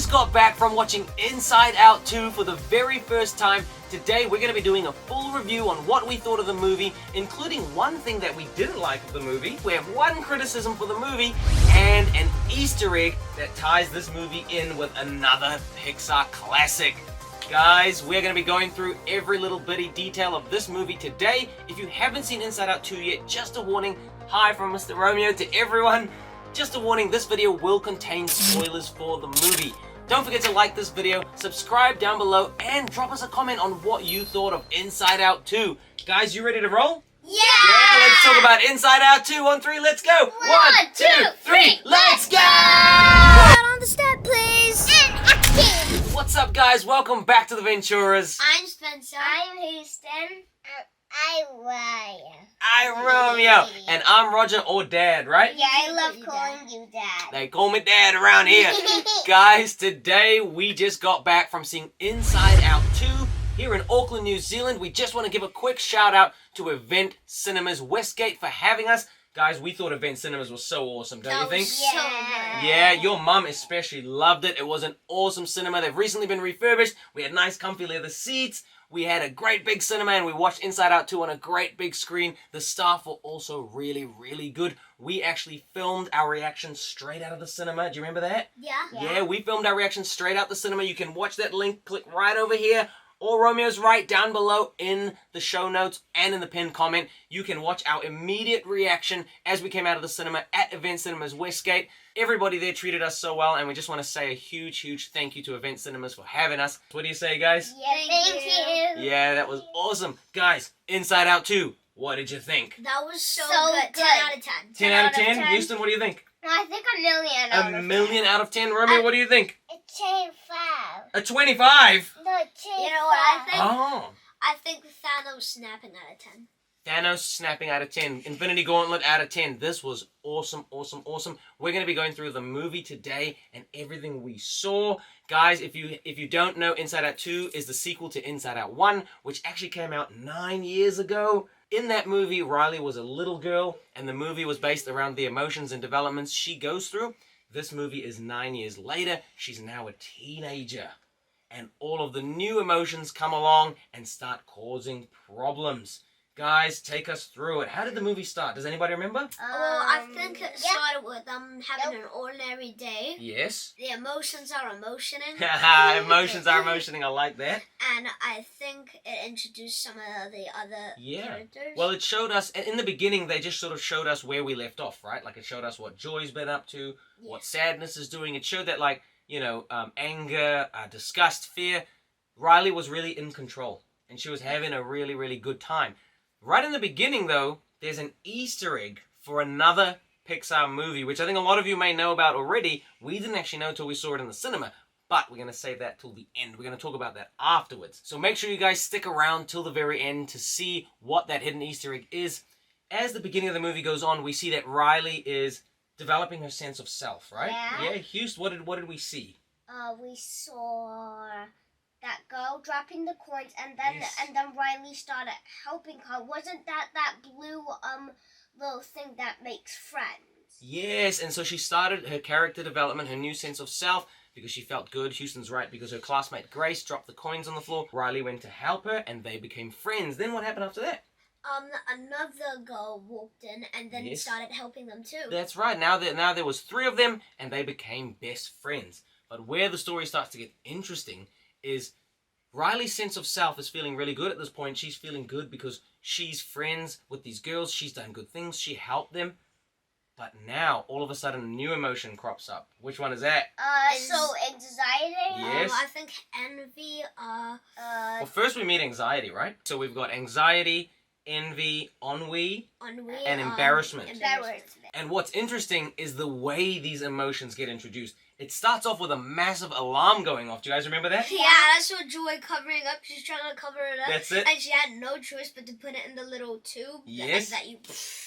just got back from watching Inside Out 2 for the very first time. Today we're going to be doing a full review on what we thought of the movie, including one thing that we didn't like of the movie. We have one criticism for the movie and an Easter egg that ties this movie in with another Pixar classic. Guys, we're going to be going through every little bitty detail of this movie today. If you haven't seen Inside Out 2 yet, just a warning. Hi from Mr. Romeo to everyone. Just a warning, this video will contain spoilers for the movie. Don't forget to like this video, subscribe down below, and drop us a comment on what you thought of Inside Out 2. Guys, you ready to roll? Yeah! Yeah, let's talk about Inside Out 2 on 3, let's go! 1, 2, 3, let's go! Out on the step, please! And active! What's up, guys? Welcome back to the Venturas. I'm Spencer. I'm Houston. I'm Ryan. I'm Romeo. And I'm Roger, or Dad, right? Yeah, I love calling you Dad. They call me Dad around here. Guys, today we just got back from seeing Inside Out 2 here in Auckland, New Zealand. We just want to give a quick shout out to Event Cinemas Westgate for having us. Guys, we thought Event Cinemas was so awesome, don't you think? So good. Yeah, your mum especially loved it. It was an awesome cinema. They've recently been refurbished. We had nice comfy leather seats. We had a great big cinema and we watched Inside Out 2 on a great big screen. The staff were also really, really good. We actually filmed our reaction straight out of the cinema. Do you remember that? Yeah, we filmed our reaction straight out the cinema. You can watch that link. Click right over here. Or Romeo's right down below in the show notes and in the pinned comment. You can watch our immediate reaction as we came out of the cinema at Event Cinemas Westgate. Everybody there treated us so well, and we just want to say a huge, huge thank you to Event Cinemas for having us. What do you say, guys? Yeah, thank you. Yeah, that was awesome. Guys, Inside Out 2, what did you think? That was so good. 10 out of 10. 10 out of 10? Houston, what do you think? I think a million out of 10. A million out of 10? Romeo, what do you think? A 25. A 25? No, 25. You know what I think? Oh. I think Thanos snapping out of 10. Thanos snapping out of 10. Infinity Gauntlet out of 10. This was awesome, awesome, awesome. We're going to be going through the movie today and everything we saw. Guys, if you don't know, Inside Out 2 is the sequel to Inside Out 1, which actually came out 9 years ago. In that movie, Riley was a little girl, and the movie was based around the emotions and developments she goes through. This movie is 9 years later. She's now a teenager. And all of the new emotions come along and start causing problems. Guys, take us through it. How did the movie start? Does anybody remember? Well, I think it started with having an ordinary day. Yes. The emotions are emotioning. Emotions are emotioning. I like that. And I think it introduced some of the other characters. Well, it showed us, in the beginning, they just sort of showed us where we left off, right? Like, it showed us what Joy's been up to, what Sadness is doing. It showed that, like, you know, anger, disgust, fear. Riley was really in control, and she was having a really, really good time. Right in the beginning, though, there's an Easter egg for another Pixar movie, which I think a lot of you may know about already. We didn't actually know until we saw it in the cinema, but we're going to save that till the end. We're going to talk about that afterwards. So make sure you guys stick around till the very end to see what that hidden Easter egg is. As the beginning of the movie goes on, we see that Riley is developing her sense of self, right? Yeah. Houston, what did we see? We saw that girl dropping the coins, and then Riley started helping her. Wasn't that blue little thing that makes friends? Yes, and so she started her character development, her new sense of self, because she felt good. Houston's right, because her classmate Grace dropped the coins on the floor. Riley went to help her, and they became friends. Then what happened after that? Another girl walked in and then started helping them too. That's right. Now there was 3 of them, and they became best friends. But where the story starts to get interesting is Riley's sense of self is feeling really good at this point. She's feeling good because she's friends with these girls. She's done good things. She helped them. But now, all of a sudden, a new emotion crops up. Which one is that? So anxiety? Yes. I think envy, Well, first we meet anxiety, right? So we've got anxiety, envy, ennui, and embarrassment. And what's interesting is the way these emotions get introduced. It starts off with a massive alarm going off. Do you guys remember that? Yeah, that's what Joy covering up. She's trying to cover it up. That's it. And she had no choice but to put it in the little tube. Yes. That you...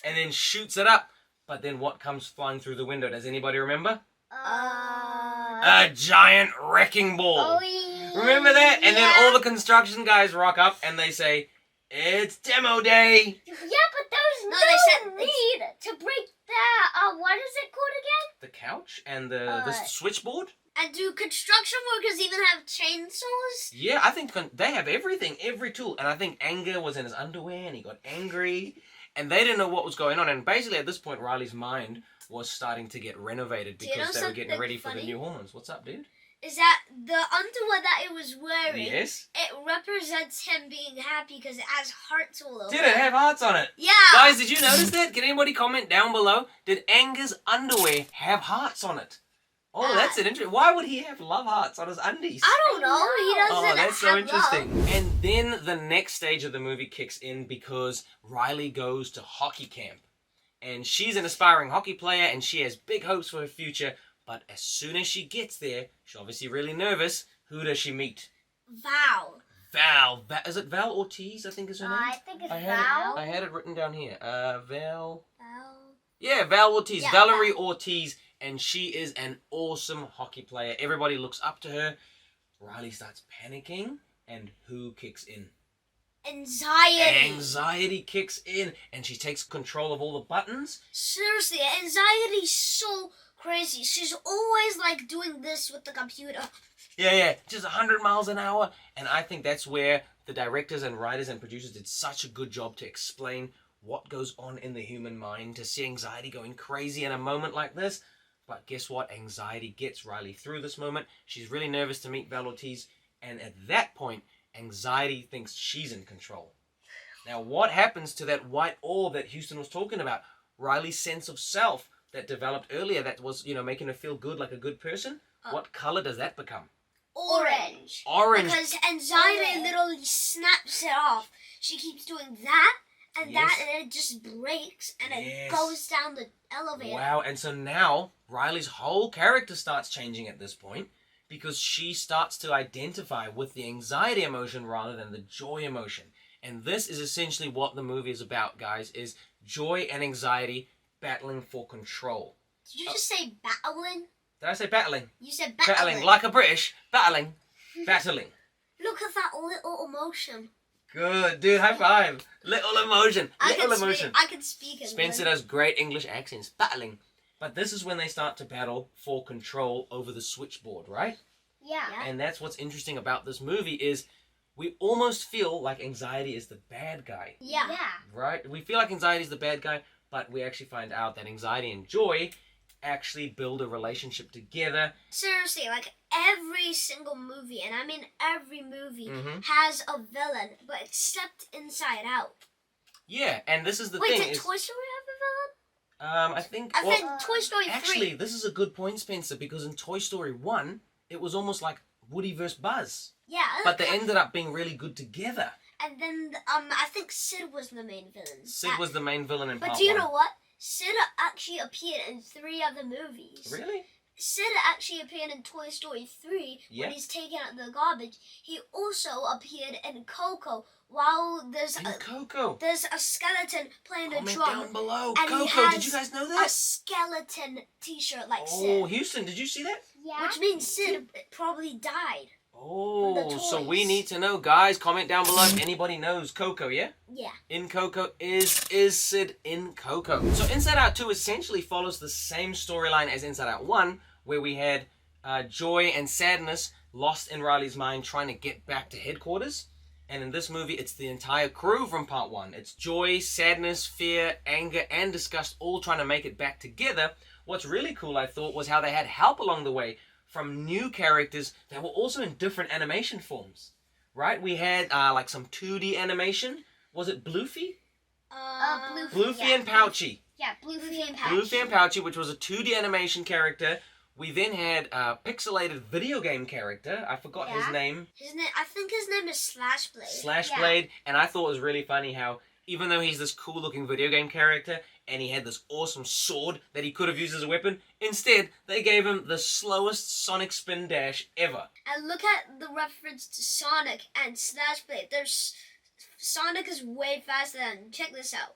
And then shoots it up. But then what comes flying through the window? Does anybody remember? A giant wrecking ball. Oh, yeah. Remember that? And then all the construction guys rock up and they say, "It's demo day." Yeah, but there's no need to break the, what is it called again? The couch and the switchboard? And do construction workers even have chainsaws? Yeah, I think they have everything, every tool. And I think Anger was in his underwear and he got angry. And they didn't know what was going on. And basically at this point, Riley's mind was starting to get renovated because they were getting ready for the new hormones. What's up, dude? Is that the underwear that it was wearing, Yes. it represents him being happy because it has hearts all over Did it have hearts on it? Yeah. Guys, did you notice that? Can anybody comment down below? Did Anger's underwear have hearts on it? Oh, that's an interesting. Why would he have love hearts on his undies? I don't know. He doesn't Oh, that's so have interesting. love. And then the next stage of the movie kicks in because Riley goes to hockey camp. And she's an aspiring hockey player and she has big hopes for her future. But as soon as she gets there, she's obviously really nervous. Who does she meet? Val. Val. Is it Val Ortiz, I think is her name? I think it's Val. I had it written down here. Val. Val. Yeah, Val Ortiz. Yeah, Valerie Ortiz. And she is an awesome hockey player. Everybody looks up to her. Riley starts panicking. And who kicks in? Anxiety. Anxiety kicks in. And she takes control of all the buttons. Seriously, anxiety's so crazy. She's always like doing this with the computer. Yeah. Just 100 miles an hour. And I think that's where the directors and writers and producers did such a good job to explain what goes on in the human mind to see anxiety going crazy in a moment like this. But guess what? Anxiety gets Riley through this moment. She's really nervous to meet Val Ortiz. And at that point, anxiety thinks she's in control. Now, what happens to that white orb that Houston was talking about? Riley's sense of self that developed earlier that was, making her feel good like a good person. What color does that become? Orange. Orange. Because anxiety literally snaps it off. She keeps doing that and that, and it just breaks and it goes down the elevator. Wow, and so now Riley's whole character starts changing at this point because she starts to identify with the anxiety emotion rather than the joy emotion. And this is essentially what the movie is about, guys, is joy and anxiety battling for control. Did you just say battling? Did I say battling? You said battling. Battling, like a British. Battling. Battling. Look at that little emotion. Good, dude, high five. Little emotion. Little emotion. I can speak English. Spencer does great English accents. Battling. But this is when they start to battle for control over the switchboard, right? Yeah. And that's what's interesting about this movie is we almost feel like anxiety is the bad guy. Yeah. Right? We feel like anxiety is the bad guy, but we actually find out that anxiety and joy actually build a relationship together. Seriously, like every single movie, and I mean every movie, has a villain, but except Inside Out. Yeah, and this is the Wait, thing. did Toy Story have a villain? I think Toy Story 3. Actually, this is a good point, Spencer, because in Toy Story 1, it was almost like Woody versus Buzz. Yeah. But they ended up being really good together. And then, I think Sid was the main villain. Sid was the main villain in part 1. But do you know what? Sid actually appeared in 3 other movies. Really? Sid actually appeared in Toy Story 3 when he's taking out the garbage. He also appeared in Coco while there's a skeleton playing a drum. Comment down below. And Coco, did you guys know that? A skeleton t-shirt like Sid. Oh, Houston, did you see that? Yeah. Which means Sid probably died. Oh, so we need to know, guys. Comment down below if anybody knows Coco, yeah? Yeah. In Coco, is Sid in Coco? So Inside Out 2 essentially follows the same storyline as Inside Out 1, where we had joy and sadness lost in Riley's mind trying to get back to headquarters. And in this movie, it's the entire crew from part 1. It's joy, sadness, fear, anger, and disgust all trying to make it back together. What's really cool, I thought, was how they had help along the way from new characters that were also in different animation forms, right? We had like some 2D animation. Was it Bluefy? Bluefy and Pouchy. Yeah, Bluefy and Pouchy. Bluefy and Pouchy, which was a 2D animation character. We then had a pixelated video game character. I forgot his name. I think his name is Slashblade. Slashblade. And I thought it was really funny how, even though he's this cool-looking video game character, and he had this awesome sword that he could have used as a weapon, instead, they gave him the slowest Sonic spin dash ever. And look at the reference to Sonic and Slashblade. Sonic is way faster than... Check this out.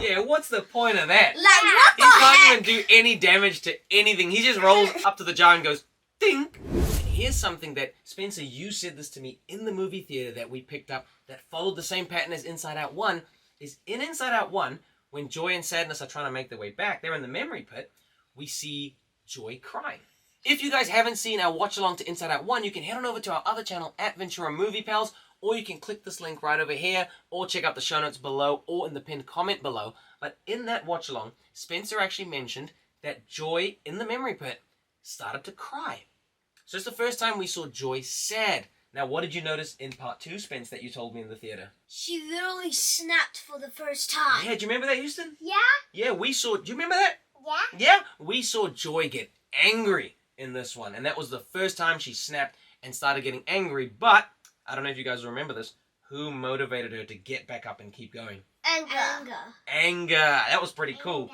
Yeah, what's the point of that? Like, what the He can't heck? even do any damage to anything. He just rolls up to the jar and goes, ding! And here's something that, Spencer, you said this to me in the movie theater that we picked up that followed the same pattern as Inside Out 1, is in Inside Out 1, when Joy and Sadness are trying to make their way back, they're in the memory pit, we see Joy crying. If you guys haven't seen our watch along to Inside Out 1, you can head on over to our other channel at Ventura Movie Pals, or you can click this link right over here, or check out the show notes below, or in the pinned comment below. But in that watch along, Spencer actually mentioned that Joy in the memory pit started to cry. So it's the first time we saw Joy sad. Now, what did you notice in part 2, Spence, that you told me in the theater? She literally snapped for the first time. Yeah, do you remember that, Houston? Yeah. Yeah, we saw... Do you remember that? Yeah. Yeah? We saw Joy get angry in this one. And that was the first time she snapped and started getting angry. But, I don't know if you guys remember this, who motivated her to get back up and keep going? Anger. That was pretty cool.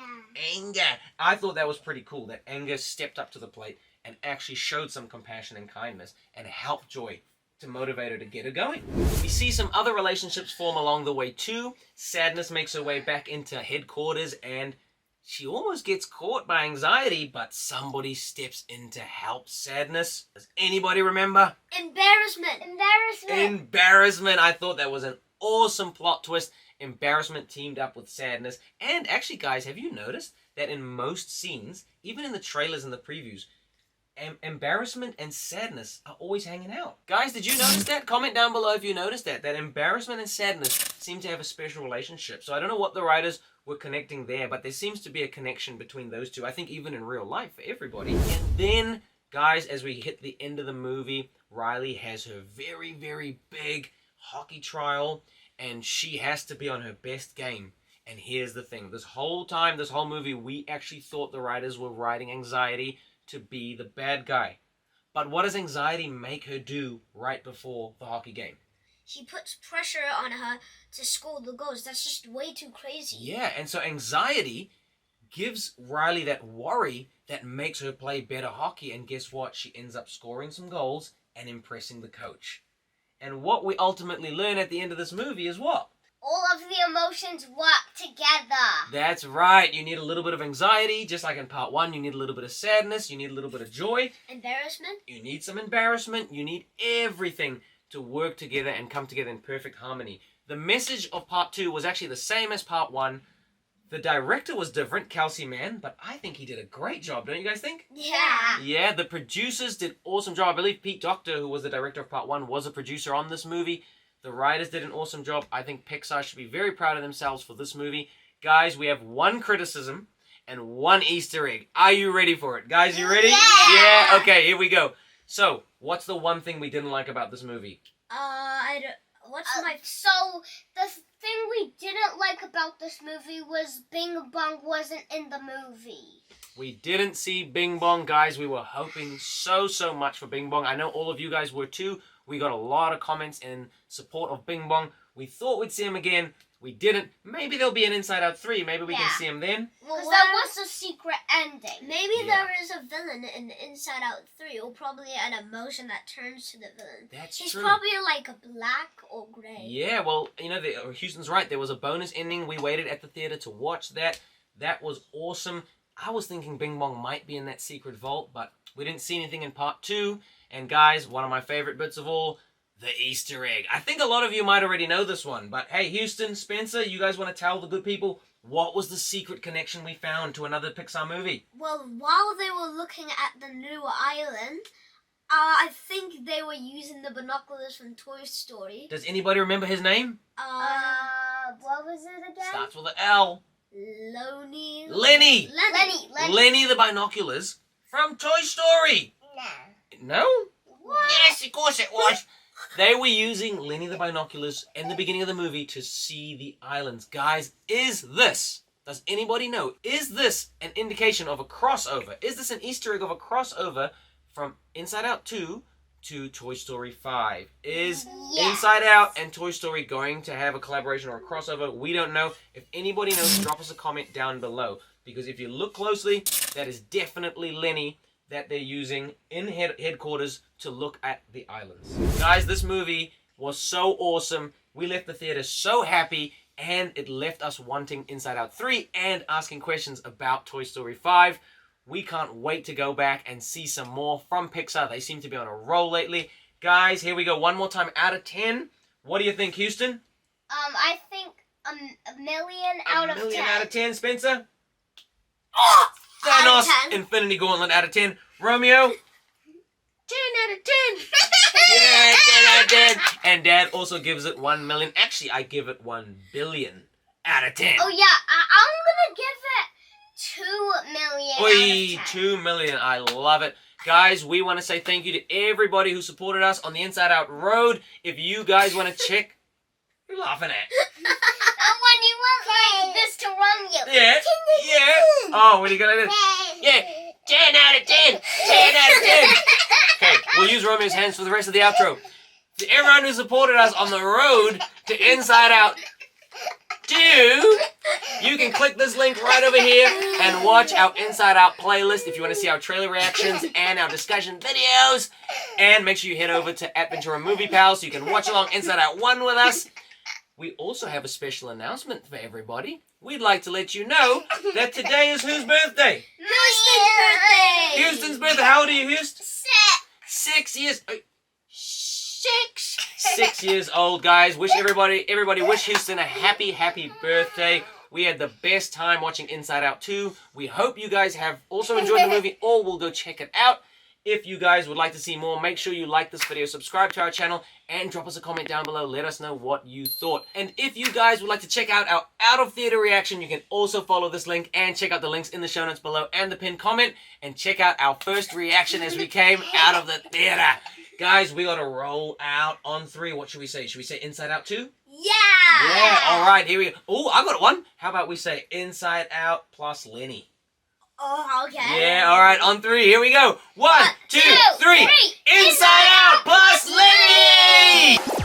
Anger. I thought that was pretty cool, that Anger stepped up to the plate and actually showed some compassion and kindness and helped Joy to motivate her to get her going. We see some other relationships form along the way too. Sadness makes her way back into headquarters and she almost gets caught by anxiety, but somebody steps in to help Sadness. Does anybody remember? Embarrassment. I thought that was an awesome plot twist. Embarrassment teamed up with Sadness. And actually, guys, have you noticed that in most scenes, even in the trailers and the previews, Embarrassment and Sadness are always hanging out? Guys, did you notice that? Comment down below if you noticed that Embarrassment and Sadness seem to have a special relationship. So I don't know what the writers were connecting there, but there seems to be a connection between those two. I think even in real life for everybody. And then, guys, as we hit the end of the movie, Riley has her very, very big hockey trial, and she has to be on her best game. And here's the thing. This whole time, this whole movie, we actually thought the writers were writing Anxiety to be the bad guy. But what does Anxiety make her do right before the hockey game? She puts pressure on her to score the goals. That's just way too crazy. Yeah, and so Anxiety gives Riley that worry that makes her play better hockey, and guess what? She ends up scoring some goals and impressing the coach. And what we ultimately learn at the end of this movie is what? All of the emotions work together. That's right. You need a little bit of anxiety, just like in part 1. You need a little bit of sadness. You need a little bit of joy. Embarrassment. You need some embarrassment. You need everything to work together and come together in perfect harmony. The message of part 2 was actually the same as part 1. The director was different, Kelsey Mann, but I think he did a great job, don't you guys think? Yeah. Yeah, the producers did an awesome job. I believe Pete Docter, who was the director of part 1, was a producer on this movie. The writers did an awesome job. I think Pixar should be very proud of themselves for this movie. Guys, we have one criticism and one Easter egg. Are you ready for it? Guys, you ready? Yeah. Okay, here we go. So, what's the one thing we didn't like about this movie? So, the thing we didn't like about this movie was Bing Bong wasn't in the movie. We didn't see Bing Bong, guys. We were hoping so much for Bing Bong. I know all of you guys were too. We got a lot of comments in support of Bing Bong. We thought we'd see him again. We didn't. Maybe there'll be an Inside Out 3. Maybe we can see him then. Because that was a secret ending. Maybe there is a villain in Inside Out 3, or probably an emotion that turns to the villain. That's He's true. probably like a black or gray. Yeah, well, you know, Houston's right. There was a bonus ending. We waited at the theater to watch that. That was awesome. I was thinking Bing Bong might be in that secret vault, but we didn't see anything in part 2. And guys, one of my favorite bits of all, the Easter egg. I think a lot of you might already know this one, but hey, Houston, Spencer, you guys want to tell the good people what was the secret connection we found to another Pixar movie? Well, while they were looking at the new island, I think they were using the binoculars from Toy Story. Does anybody remember his name? What was it again? Starts with an L. Lenny The binoculars from Toy Story. No? What? Yes, of course it was. They were using Lenny the binoculars in the beginning of the movie to see the islands. Guys, does anybody know, is this an indication of a crossover? Is this an Easter egg of a crossover from Inside Out 2 to Toy Story 5? Is Inside Out and Toy Story going to have a collaboration or a crossover? We don't know. If anybody knows, drop us a comment down below. Because if you look closely, that is definitely Lenny that they're using in headquarters to look at the islands. Guys, this movie was so awesome. We left the theater so happy, and it left us wanting Inside Out 3 and asking questions about Toy Story 5. We can't wait to go back and see some more from Pixar. They seem to be on a roll lately. Guys, here we go. One more time out of 10. What do you think, Houston? I think a million out of 10. A million out of 10, Spencer? Oh, Thanos, out of 10. Infinity Gauntlet out of 10. Romeo? 10 out of 10. Yeah, 10 out of 10. And Dad also gives it 1 million. Actually, I give it 1 billion out of 10. Oh, yeah. I'm going to give it 2 million Oi, out of 10. 2 million. I love it. Guys, we want to say thank you to everybody who supported us on the Inside Out Road. If you guys want to check... You're laughing at. When you went like this to Romeo. Yeah, yeah. Oh, what are you going to do? Yeah, 10 out of 10. 10 out of 10. Okay, we'll use Romeo's hands for the rest of the outro. To everyone who supported us on the road to Inside Out 2, you can click this link right over here and watch our Inside Out playlist if you want to see our trailer reactions and our discussion videos. And make sure you head over to @Ventura Movie Pals so you can watch along Inside Out 1 with us. We also have a special announcement for everybody. We'd like to let you know that today is whose birthday? Houston's birthday. Houston's birthday. How old are you, Houston? 6. 6 years. 6. 6 years old, guys. Everybody wish Houston a happy birthday. We had the best time watching Inside Out 2. We hope you guys have also enjoyed the movie or will go check it out. If you guys would like to see more, make sure you like this video, subscribe to our channel, and drop us a comment down below. Let us know what you thought. And if you guys would like to check out our out-of-theater reaction, you can also follow this link and check out the links in the show notes below and the pinned comment. And check out our first reaction as we came out of the theater. Guys, we got to roll out on 3. What should we say? Should we say Inside Out 2? Yeah. Yeah, all right, here we go. Oh, I got one. How about we say Inside Out plus Lenny? Oh, okay. Yeah, all right, on 3. Here we go. 1, 2, 3. Inside Inside Out plus Lenny!